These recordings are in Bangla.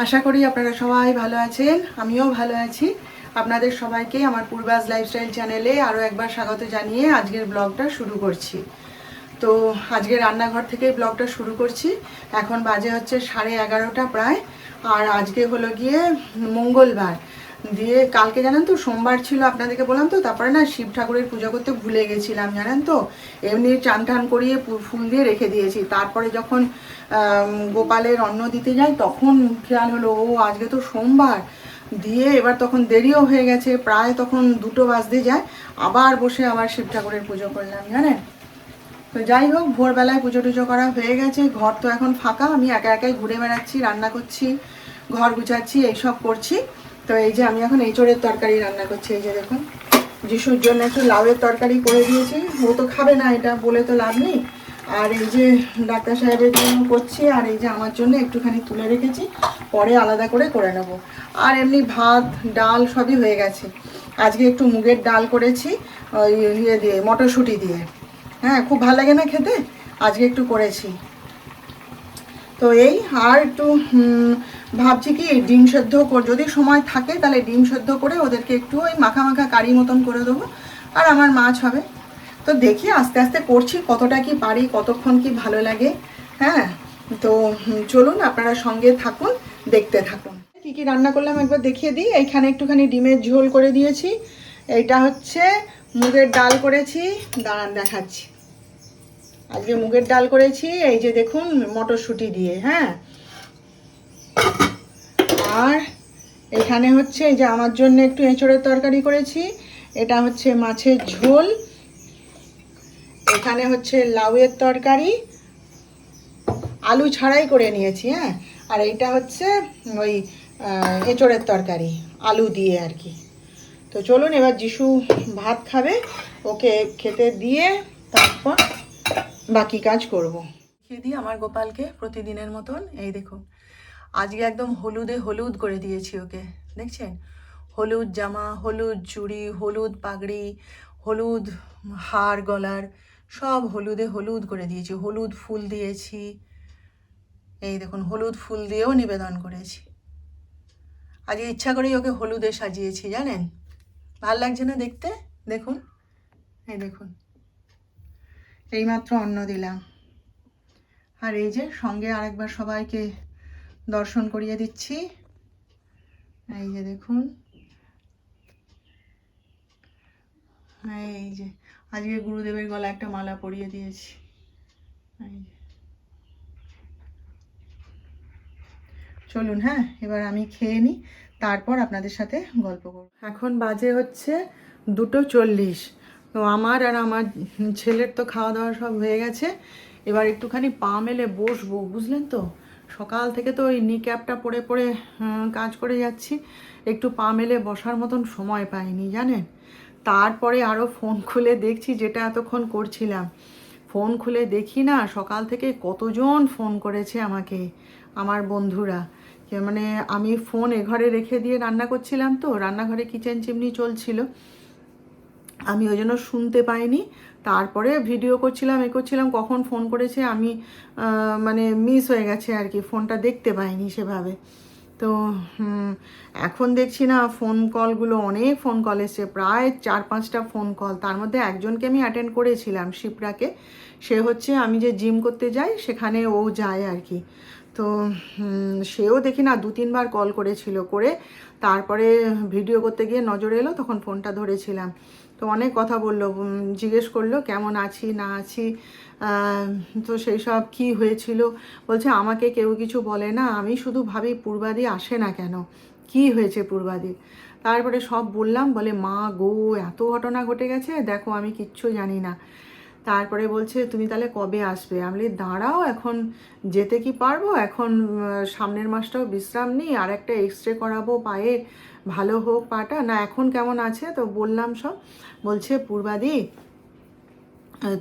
আশা করি আপনারা সবাই ভালো আছেন, আমিও ভালো আছি। আপনাদের সবাইকে আমার পূর্বাজ লাইফস্টাইল চ্যানেলে আরও একবার স্বাগত জানিয়ে আজকের ব্লগটা শুরু করছি। তো আজকে রান্নাঘর থেকে ব্লগটা শুরু করছি। এখন বাজে হচ্ছে 11:30 প্রায়। আর আজকে হলো গিয়ে মঙ্গলবার দিয়ে, কালকে জানেন তো সোমবার ছিল, আপনাদেরকে বললাম তো। তারপরে না শিব ঠাকুরের পুজো করতে ভুলে গেছিলাম জানেন তো। এমনি চান টান করিয়ে ফুল দিয়ে রেখে দিয়েছি। তারপরে যখন গোপালের অন্ন দিতে যাই তখন খেয়াল হলো ও আজকে তো সোমবার দিয়ে, এবার তখন দেরিও হয়ে গেছে, প্রায় তখন 2টো বাজতে যায়। আবার বসে আমার শিব ঠাকুরের পুজো করলাম জানেন। তো যাই হোক, ভোরবেলায় পুজো টুজো করা হয়ে গেছে। ঘর তো এখন ফাঁকা, আমি একা একাই ঘুরে বেড়াচ্ছি, রান্না করছি, ঘর গুছাচ্ছি, এইসব করছি। তো এই যে আমি এখন এঁচোড়ের তরকারি রান্না করছি। এই যে দেখুন, যিশুর জন্য একটু লাউয়ের তরকারি করে দিয়েছি। ও তো খাবে না, এটা বলে তো লাভ নেই। আর এই যে ডাক্তার সাহেবের জন্য করছি, আর এই যে আমার জন্য একটুখানি তুলে রেখেছি, পরে আলাদা করে নেব। আর এমনি ভাত ডাল সবই হয়ে গেছে। আজকে একটু মুগের ডাল করেছি ওই ইয়ে দিয়ে, মটরশুঁটি দিয়ে। হ্যাঁ, খুব ভালো লাগে না খেতে, আজকে একটু করেছি। তো এই আর একটু ভাবছি কি ডিম সেদ্ধ যদি সময় থাকে তাহলে ডিম সেদ্ধ করে ওদেরকে একটু ওই মাখা মাখা কারি মতন করে দেবো, আর আমার মাছ হবে। তো দেখি আস্তে আস্তে করছি, কতটা কি পারি, কতক্ষণ কি ভালো লাগে। হ্যাঁ, তো চলুন আপনারা সঙ্গে থাকুন, দেখতে থাকুন। কি কি রান্না করলাম একবার দেখিয়ে দিই। এইখানে একটুখানি ডিমের ঝোল করে দিয়েছি। এইটা হচ্ছে মুগের ডাল করেছি, দাঁড়ান দেখাচ্ছি। আজকে মুগের ডাল করেছি, এই যে দেখুন মটরশুঁটি দিয়ে। হ্যাঁ, আর এখানে হচ্ছে এই যে আমার জন্য একটু এঁচোড়ের তরকারি করেছি। এটা হচ্ছে মাছের ঝোল। এখানে হচ্ছে লাউয়ের তরকারি, আলু ছাড়াই করে নিয়েছি। হ্যাঁ, আর এইটা হচ্ছে ওই এঁচোড়ের তরকারি আলু দিয়ে আর কি। তো চলুন, এবার যিশু ভাত খাবে, ওকে খেতে দিয়ে তারপর বাকি কাজ করব। খেয়ে দিই আমার গোপালকে প্রতিদিনের মতন। এই দেখুন, আজকে একদম হলুদে হলুদ করে দিয়েছি ওকে, দেখছেন? হলুদ জামা, হলুদ চুড়ি, হলুদ পাগড়ি, হলুদ হার গলার, সব হলুদে হলুদ করে দিয়েছি। হলুদ ফুল দিয়েছি, এই দেখুন হলুদ ফুল দিয়েও নিবেদন করেছি। আজকে ইচ্ছা করেই ওকে হলুদে সাজিয়েছি জানেন। ভাল লাগছে না দেখতে? দেখুন, এই দেখুন, এইমাত্র অন্ন দিলাম। আর এই যে সঙ্গে আরেকবার সবাইকে দর্শন করিয়ে দিচ্ছি। এই যে দেখুন, এই যে আজকে গুরুদেবের গলা একটা মালা পরিয়ে দিয়েছি। এই যে চলুন, হ্যাঁ এবার আমি খেয়ে নিই, তারপর আপনাদের সাথে গল্প করব। এখন বাজে হচ্ছে 2:40। তো আমার আর আমার ছেলের তো খাওয়া দাওয়া সব হয়ে গেছে। এবার একটুখানি পা মেলে বসবো, বুঝলেন তো। সকাল থেকে তো ওই নি ক্যাপটা পরে পরে কাজ করে যাচ্ছি, একটু পা মেলে বসার মতন সময় পাইনি জানেন। তারপরে আরও ফোন খুলে দেখছি, যেটা এতক্ষণ করছিলাম, ফোন খুলে দেখি না সকাল থেকে কতজন ফোন করেছে আমাকে, আমার বন্ধুরা। মানে আমি ফোন ঘরে রেখে দিয়ে রান্না করছিলাম, তো রান্নাঘরে কিচেন চিমনি চলছিল, আমি ওই জন্য শুনতে পাইনি। তারপরে ভিডিও করছিলাম, করছিলাম, কখন ফোন করেছে আমি মানে মিস হয়ে গেছে আর কি, ফোনটা দেখতে পাইনি সেভাবে। তো এখন দেখছি না ফোন কলগুলো, অনেক ফোন কল এসছে, প্রায় 4-5টা ফোন কল। তার মধ্যে একজনকে আমি অ্যাটেন্ড করেছিলাম, শিপ্রাকে। সে হচ্ছে আমি যে জিম করতে যাই সেখানে ও যায় আর কি। তো সেও দেখি না 2-3বার কল করেছিল, করে তারপরে ভিডিও করতে গিয়ে নজরে এলো, তখন ফোনটা ধরেছিলাম। তো অনেক কথা বললো, জিজ্ঞেস করলো কেমন আছি না আছি, তো সেই সব কী হয়েছিল। বলছে আমাকে কেউ কিছু বলে না, আমি শুধু ভাবি পূর্বাদি আসে না কেন, কি হয়েছে পূর্বাদি। তারপরে সব বললাম, বলে মা গো এত ঘটনা ঘটে গেছে, দেখো আমি কিচ্ছু জানি না। তারপরে বলছে তুমি তাহলে কবে আসবে। আমি বলি দাঁড়াও, এখন যেতে কি পারবো, এখন সামনের মাসটাও বিশ্রাম নিই, আর একটা এক্সরে করাবো পায়ে, ভালো হোক পাটা না। এখন কেমন আছে তো বললাম সব। বলছে পূর্বাদি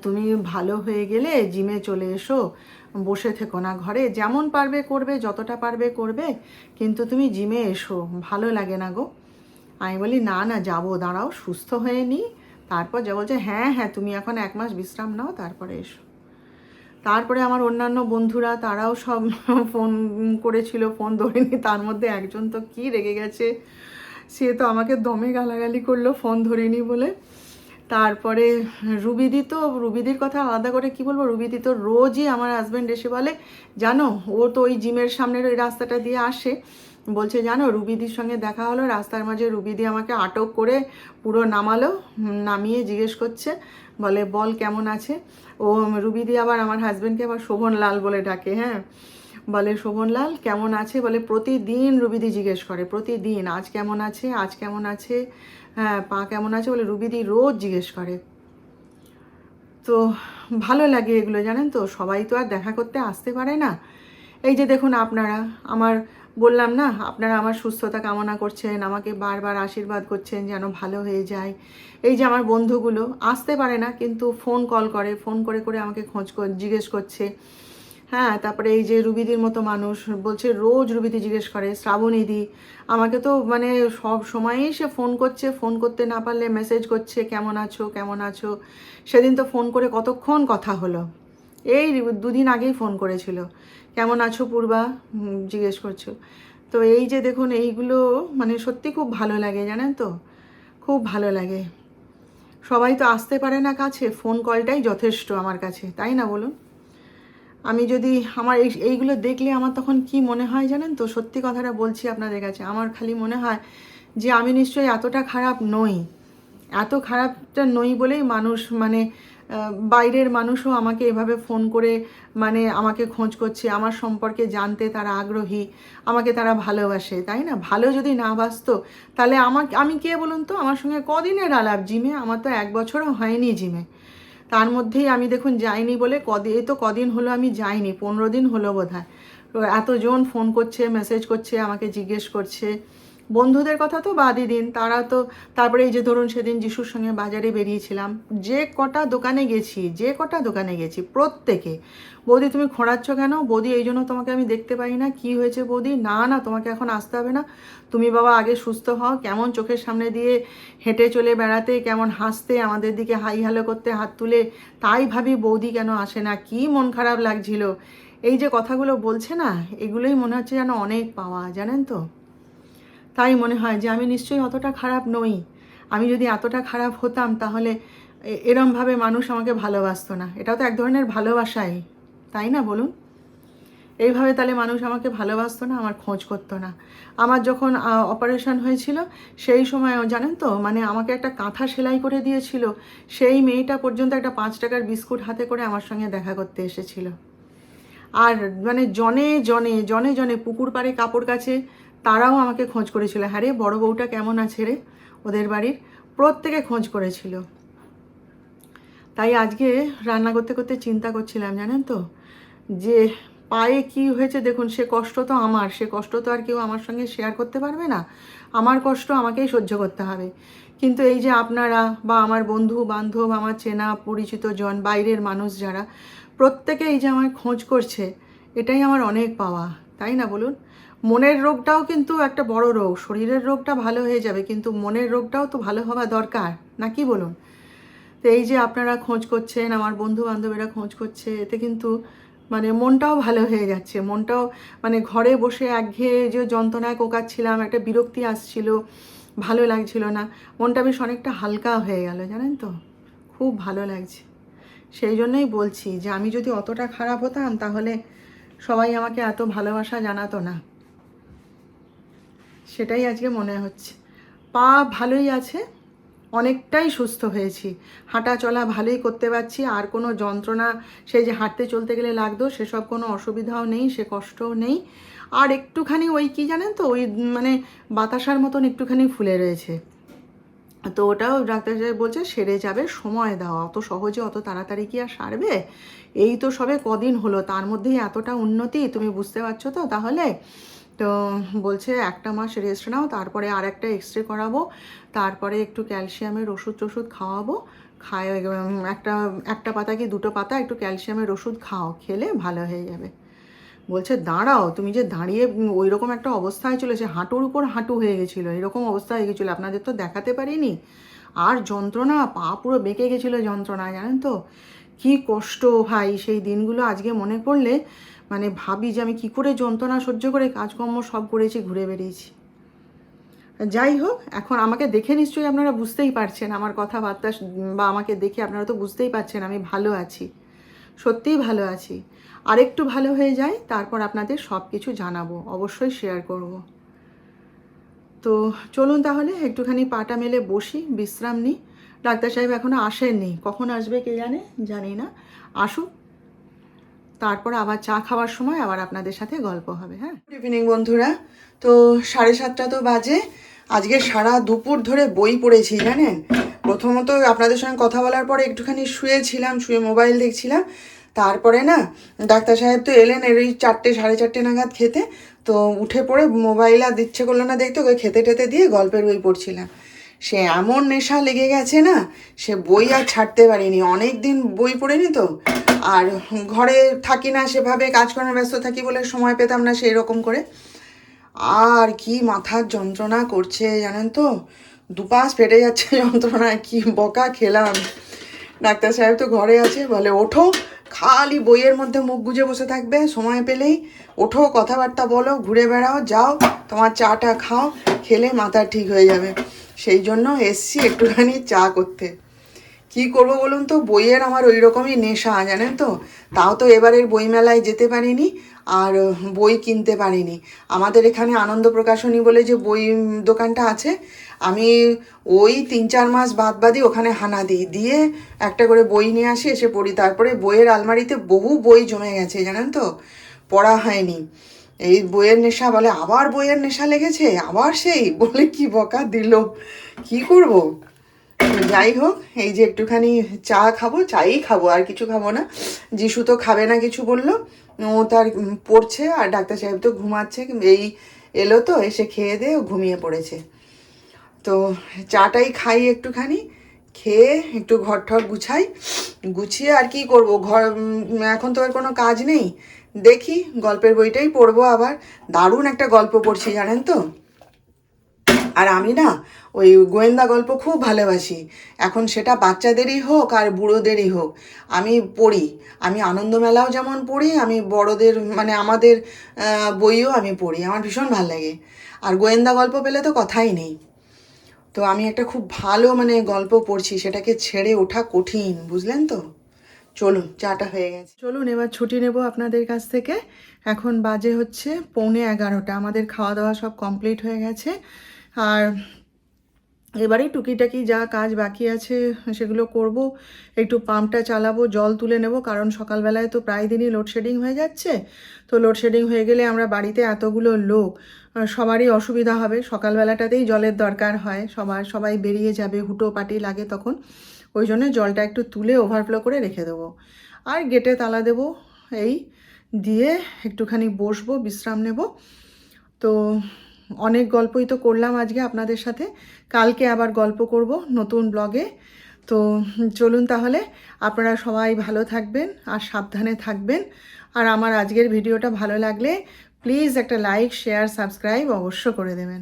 তুমি ভালো হয়ে গেলে জিমে চলে এসো, বসে থেকো না ঘরে, যেমন পারবে করবে, যতটা পারবে করবে, কিন্তু তুমি জিমে এসো, ভালো লাগে না গো। আমি বলি না না যাবো, দাঁড়াও সুস্থ হয়ে নিই তারপর যা। বলছে হ্যাঁ হ্যাঁ তুমি এখন 1 মাস বিশ্রাম নাও, তারপরে এসো। তারপরে আমার অন্যান্য বন্ধুরা তারাও সব ফোন করেছিল, ফোন ধরেনি। তার মধ্যে একজন তো কি রেগে গেছে, সে তো আমাকে দমে গালাগালি করলো ফোন ধরিনি বলে। তারপরে রুবিদির কথা আলাদা করে কি বলবো, রুবিদি তো রোজই আমার হাজব্যান্ড এসে বলে, জানো ও তো ওই জিমের সামনের ওই রাস্তাটা দিয়ে আসে, বলছে জানো রুবিদির সঙ্গে দেখা হলো রাস্তার মাঝে, রুবিদি আমাকে আটক করে পুরো নামালো, নামিয়ে জিজ্ঞেস করছে, বলে বল কেমন আছে। ও রুবিদি আবার আমার হাজব্যান্ডকে আবার শোভনলাল বলে ডাকে, হ্যাঁ, বলে শোভনলাল কেমন আছে, বলে প্রতিদিন রুবিদি জিজ্ঞেস করে, প্রতিদিন আজ কেমন আছে, আজ কেমন আছে, হ্যাঁ পা কেমন আছে, বলে রুবিদি রোজ জিজ্ঞেস করে। তো ভালো লাগে এগুলো, জানেন তো, সবাই তো আর দেখা করতে আসতে পারে না। এই যে দেখুন আপনারা, আমার বললাম না, আপনারা আমার সুস্থতা কামনা করছেন, আমাকে বারবার আশীর্বাদ করছেন যেন ভালো হয়ে যায়। এই যে আমার বন্ধুগুলো আসতে পারে না, কিন্তু ফোন কল করে, ফোন করে করে আমাকে জিজ্ঞেস করছে, হ্যাঁ। তারপরে এই যে রুবিদির মতো মানুষ বলছে, রোজ রুবিদি জিজ্ঞেস করে, শ্রাবণীদি আমাকে তো মানে সব সময়ই সে ফোন করছে, ফোন করতে না পারলে মেসেজ করছে, কেমন আছো কেমন আছো। সেদিন তো ফোন করে কতক্ষণ কথা হলো, এই 2 দিন আগেই ফোন করেছিল, কেমন আছো পূর্বা জিজ্ঞেস করছো। তো এই যে দেখুন এইগুলো মানে সত্যি খুব ভালো লাগে, জানেন তো, খুব ভালো লাগে। সবাই তো আসতে পারে না কাছে, ফোন কলটাই যথেষ্ট আমার কাছে, তাই না বলুন। আমি যদি আমার এইগুলো দেখলে আমার তখন কি মনে হয় জানেন তো, সত্যি কথাটা বলছি আপনাদের কাছে, আমার খালি মনে হয় যে আমি নিশ্চয়ই এতটা খারাপ নই, এত খারাপটা নই বলেই মানুষ মানে বাইরের মানুষও আমাকে এভাবে ফোন করে মানে আমাকে খোঁজ করছে, আমার সম্পর্কে জানতে তারা আগ্রহী, আমাকে তারা ভালোবাসে, তাই না। ভালো যদি না বাসতো তাহলে আমি কে বলুন তো, আমার সঙ্গে কদিনের আলাপ জিমে, আমার তো 1 বছরও হয়নি জিমে। তার মধ্যেই আমি দেখুন যাইনি বলে এই তো কদিন হলো আমি যাইনি, 15 দিন হলো বোধহয়। তো এতজন ফোন করছে, মেসেজ করছে, আমাকে জিজ্ঞেস করছে। বন্ধুদের কথা তো বাদই দিন, তারা তো, তারপরে এই যে ধরুন সেদিন যিশুর সঙ্গে বাজারে বেরিয়েছিলাম, যে কটা দোকানে গেছি প্রত্যেকে, বৌদি তুমি খোঁড়াচ্ছ কেন, বৌদি এই জন্য তোমাকে আমি দেখতে পাই না, কি হয়েছে বৌদি, না না তোমাকে এখন আসতে হবে না, তুমি বাবা আগে সুস্থ হও। কেমন চোখের সামনে দিয়ে হেঁটে চলে বেড়াতে, কেমন হাসতে, আমাদের দিকে হাই হ্যালো করতে হাত তুলে, তাই ভাবি বৌদি কেন আসে না, কি মন খারাপ লাগছিল। এই যে কথাগুলো বলছে না, এগুলোই মনে হচ্ছে যেন অনেক পাওয়া, জানেন তো। তাই মনে হয় যে আমি নিশ্চয়ই অতটা খারাপ নই। আমি যদি এতটা খারাপ হতাম তাহলে এরমভাবে মানুষ আমাকে ভালোবাসতো না। এটাও তো এক ধরনের ভালোবাসাই, তাই না বলুন। এইভাবে তাহলে মানুষ আমাকে ভালোবাসতো না, আমার খোঁজ করতো না। আমার যখন অপারেশন হয়েছিল সেই সময় জানেন তো, মানে আমাকে একটা কাঁথা সেলাই করে দিয়েছিল, সেই মেয়েটা পর্যন্ত একটা 5 টাকার বিস্কুট হাতে করে আমার সঙ্গে দেখা করতে এসেছিল। আর মানে জনে জনে পুকুর পাড়ে কাপড় কাছে তারাও আমাকে খোঁজ করেছিল, হ্যাঁ রে বড় বউটা কেমন আছে রে, ওদের বাড়ির প্রত্যেকে খোঁজ করেছিল। তাই আজকে রান্না করতে করতে চিন্তা করছিলাম, জানেন তো, যে পায়ে কি হয়েছে দেখুন, সে কষ্ট তো আমার, সে কষ্ট তো আর কেউ আমার সঙ্গে শেয়ার করতে পারবে না, আমার কষ্ট আমাকেই সহ্য করতে হবে। কিন্তু এই যে আপনারা বা আমার বন্ধু বান্ধব, আমার চেনা পরিচিত জন, বাইরের মানুষ যারা, প্রত্যেকে এই যে আমার খোঁজ করছে, এটাই আমার অনেক পাওয়া, তাই না বলুন। মনের রোগটাও কিন্তু একটা বড় রোগ, শরীরের রোগটা ভালো হয়ে যাবে কিন্তু মনের রোগটাও তো ভালো হওয়া দরকার, নাকি বলুন। তো এই যে আপনারা খোঁজ করছেন, আমার বন্ধু বান্ধবেরা খোঁজ করছে, এতে কিন্তু মানে মনটাও ভালো হয়ে যাচ্ছে, মনটাও মানে ঘরে বসে একঘেয়ে যে যন্ত্রণায় কোকাচ্ছিলাম, একটা বিরক্তি আসছিল, ভালো লাগছিল না, মনটা বেশ অনেকটা হালকা হয়ে গেল, জানেন তো, খুব ভালো লাগছে। সেই জন্যই বলছি যে আমি যদি অতটা খারাপ হতাম তাহলে সবাই আমাকে এত ভালোবাসা জানাতো না, সেটাই আজকে মনে হচ্ছে। পা ভালোই আছে, অনেকটাই সুস্থ হয়েছি, হাঁটা চলা ভালোই করতে পারছি, আর কোনো যন্ত্রণা সেই যে হাঁটতে চলতে গেলে লাগতো সেসব কোনো অসুবিধাও নেই, সে কষ্টও নেই। আর একটুখানি ওই কি জানেন তো, ওই মানে বাতাসার মতন একটুখানি ফুলে রয়েছে, তো ওটাও ডাক্তার সাহেব বলছে সেরে যাবে, সময় দাও, অত সহজে অত তাড়াতাড়ি কি আর সারবে, এই তো সবে কদিন হলো, তার মধ্যেই এতটা উন্নতি, তুমি বুঝতে পারছো তো তাহলে। তো বলছে 1 মাস রেস্ট নাও, তারপরে আর একটা এক্সরে করাবো, তারপরে একটু ক্যালসিয়ামের ওষুধ খাওয়াবো, খায় একটা পাতা কি 2টো পাতা একটু ক্যালসিয়ামের ওষুধ খাও, খেলে ভালো হয়ে যাবে। বলছে দাঁড়াও, তুমি যে দাঁড়িয়ে ওই রকম একটা অবস্থায় চলেছে, হাঁটুর উপর হাঁটু হয়ে গেছিলো, এরকম অবস্থা হয়ে গেছিলো, আপনাদের তো দেখাতে পারিনি। আর যন্ত্রণা, পা পুরো বেঁকে গেছিলো যন্ত্রণা, জানেন তো, কি কষ্ট ভাই, সেই দিনগুলো আজকে মনে পড়লে মানে ভাবি যে আমি কি করে যন্ত্রণা সহ্য করে কাজকর্ম সব করেছি, ঘুরে বেরিয়েছি। যাই হোক, এখন আমাকে দেখে নিশ্চয়ই আপনারা বুঝতেই পারছেন আমার কথাবার্তা, বা আমাকে দেখে আপনারা তো বুঝতেই পারছেন আমি ভালো আছি, সত্যিই ভালো আছি। আরেকটু ভালো হয়ে যায় তারপর আপনাদের সব কিছু জানাবো, অবশ্যই শেয়ার করব। তো চলুন তাহলে একটুখানি পাটা মেলে বসি, বিশ্রাম নিই। ডাক্তার সাহেব এখনও আসেননি, কখন আসবে কে জানে, জানি না। আসুক, তারপর আবার চা খাওয়ার সময় আবার আপনাদের সাথে গল্প হবে। হ্যাঁ, গুড ইভিনিং বন্ধুরা। তো 7:30 তো বাজে। আজকে সারা দুপুর ধরে বই পড়েছি জানেন। প্রথমত আপনাদের সঙ্গে কথা বলার পরে একটুখানি শুয়েছিলাম, শুয়ে মোবাইল দেখছিলাম। তারপরে না ডাক্তার সাহেব তো এলেন এই 4টে 4:30 নাগাদ খেতে। তো উঠে পড়ে মোবাইল আর ইচ্ছে করলো না দেখতে, ওকে খেতে টেতে দিয়ে গল্পের বই পড়ছিলাম। সে এমন নেশা লেগে গেছে না, সে বই আর ছাড়তে পারিনি। অনেক দিন বই পড়িনি তো, আর ঘরে থাকি না সেভাবে, কাজকর্মে ব্যস্ত থাকি বলে সময় পেতাম না সেই রকম করে। আর কি মাথার যন্ত্রণা করছে জানেন তো, দুপাশ ফেটে যাচ্ছে যন্ত্রণায়। কি বকা খেলাম। ডাক্তার সাহেব তো ঘরে আছে, বলে ওঠো, খালি বইয়ের মধ্যে মুখ গুজে বসে থাকবে, সময় পেলেই ওঠো, কথাবার্তা বলো, ঘুরে বেড়াও, যাও তোমার চাটা খাও, খেলে মাথা ঠিক হয়ে যাবে। সেই জন্য এসছি একটুখানি চা করতে। কি করব বলুন তো, বইয়ের আমার ওই রকমই নেশা জানেন তো। তাও তো এবারের বইমেলায় যেতে পারিনি, আর বই কিনতে পারিনি। আমাদের এখানে আনন্দ প্রকাশনী বলে যে বই দোকানটা আছে, আমি ওই 3-4 মাস বাদই ওখানে হানা দিই, দিয়ে একটা করে বই নিয়ে আসি, এসে পড়ি। তারপরে বইয়ের আলমারিতে বহু বই জমে গেছে জানেন তো, পড়া হয়নি। এই বইয়ের নেশা, বলে আবার বইয়ের নেশা লেগেছে, আবার সেই বলে কি বকা দিল, কি করব। যাই হোক, এই যে একটুখানি চা খাবো, চাই খাবো, আর কিছু খাবো না। যিশু তো খাবে না কিছু বললো, ও তার পড়ছে, আর ডাক্তার সাহেব তো ঘুমাচ্ছে। এই এলো তো, এসে খেয়ে দিয়ে ঘুমিয়ে পড়েছে। তো চাটাই খাই একটুখানি, খেয়ে একটু ঘর ঠর গুছাই, গুছিয়ে আর কি করব, ঘর এখন তো আর কোনো কাজ নেই। দেখি গল্পের বইটাই পড়বো আবার। দারুণ একটা গল্প পড়ছি জানেন তো। আর আমি না ওই গোয়েন্দা গল্প খুব ভালোবাসি, এখন সেটা বাচ্চাদেরই হোক আর বুড়োদেরই হোক, আমি পড়ি। আমি আনন্দমেলাও যেমন পড়ি, আমি বড়দের মানে আমাদের বইও আমি পড়ি, আমার ভীষণ ভালো লাগে। আর গোয়েন্দা গল্প পেলে তো কথাই নেই। তো আমি একটা খুব ভালো মানে গল্প পড়ছি, সেটাকে ছেড়ে ওঠা কঠিন, বুঝলেন তো। চলুন, চাটা হয়ে গেছে, চলুন এবার ছুটি নেব আপনাদের কাছ থেকে। এখন বাজে হচ্ছে 11:45, আমাদের খাওয়া দাওয়া সব কমপ্লিট হয়ে গেছে। আর এবারে টুকিটাকি যা কাজ বাকি আছে সেগুলো করব। একটু পাম্পটা চালাবো, জল তুলে নেব, কারণ সকালবেলায় তো প্রায় দিনই লোডশেডিং হয়ে যাচ্ছে। তো লোডশেডিং হয়ে গেলে আমরা বাড়িতে এতগুলো লোক, সবারই অসুবিধা হবে। সকালবেলাটাতেই জলের দরকার হয়, সবাই বেরিয়ে যাবে, হুটো পাটি লাগে তখন। ওই জন্য জলটা একটু তুলে ওভারফ্লো করে রেখে দেবো, আর গেটে তালা দেবো। এই দিয়ে একটুখানি বসবো, বিশ্রাম নেব। তো অনেক গল্পই তো করলাম আজকে আপনাদের সাথে, কালকে আবার গল্প করব নতুন ব্লগে। তো চলুন তাহলে, আপনারা সবাই ভালো থাকবেন আর সাবধানে থাকবেন। আর আমার আজকের ভিডিওটা ভালো লাগলে প্লিজ একটা লাইক, শেয়ার, সাবস্ক্রাইব অবশ্য করে দেবেন।